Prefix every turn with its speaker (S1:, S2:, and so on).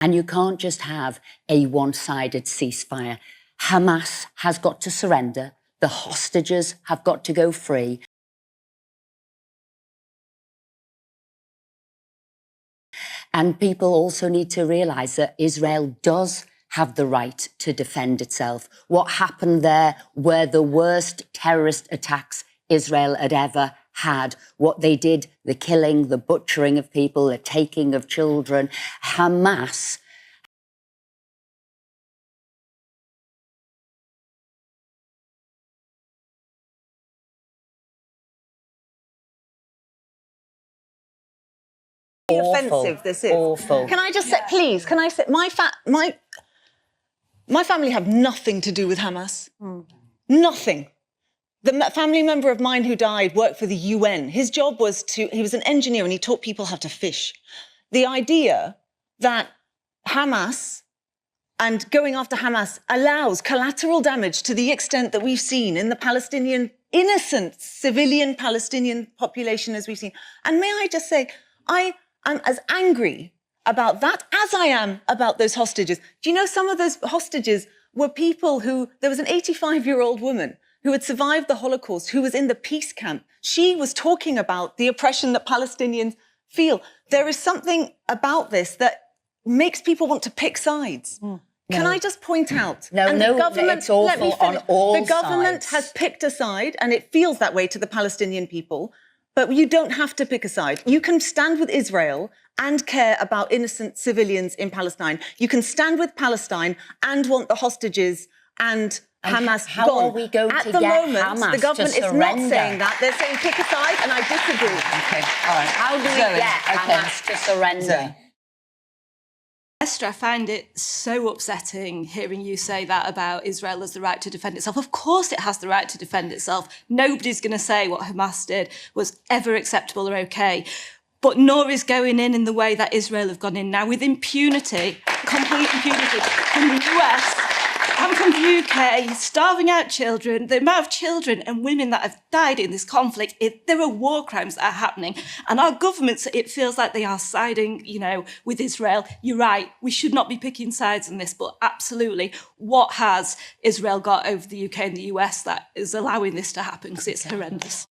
S1: And you can't just have a one-sided ceasefire. Hamas has got to surrender. The hostages have got to go free. And people also need to realise that Israel does have the right to defend itself. What happened there were the worst terrorist attacks Israel had ever had. What they did, the killing, the butchering of people, the taking of children. Hamas
S2: offensive this is.
S1: Awful.
S2: Can I just say, please, can I say, my family have nothing to do with Hamas. Nothing. The family member of mine who died worked for the UN. His job was he was an engineer and he taught people how to fish. The idea that Hamas and going after Hamas allows collateral damage to the extent that we've seen in the Palestinian, innocent civilian Palestinian population as we've seen. And may I just say, I'm as angry about that as I am about those hostages. Do you know some of those hostages were people there was an 85-year-old woman who had survived the Holocaust, who was in the peace camp. She was talking about the oppression that Palestinians feel. There is something about this that makes people want to pick sides. Can I just point out?
S1: It's awful on all sides.
S2: The government has picked a side, and it feels that way to the Palestinian people. But you don't have to pick a side. You can stand with Israel and care about innocent civilians in Palestine. You can stand with Palestine and want the hostages and Hamas
S1: how
S2: gone.
S1: Are we going
S2: At
S1: to
S2: the
S1: get
S2: moment,
S1: Hamas
S2: the government
S1: to
S2: is not saying that. They're saying pick a side, and I disagree.
S1: Okay, all right. How do we get Hamas to surrender?
S3: Esther, I find it so upsetting hearing you say that about Israel has the right to defend itself. Of course it has the right to defend itself. Nobody's going to say what Hamas did was ever acceptable or okay. But nor is going in the way that Israel have gone in now, with impunity, complete impunity, from the US and from the UK, starving out children, the amount of children and women that have died in this conflict. There are war crimes that are happening. And our governments, it feels like they are siding, with Israel. You're right, we should not be picking sides in this, but absolutely, what has Israel got over the UK and the US that is allowing this to happen? Because it's horrendous.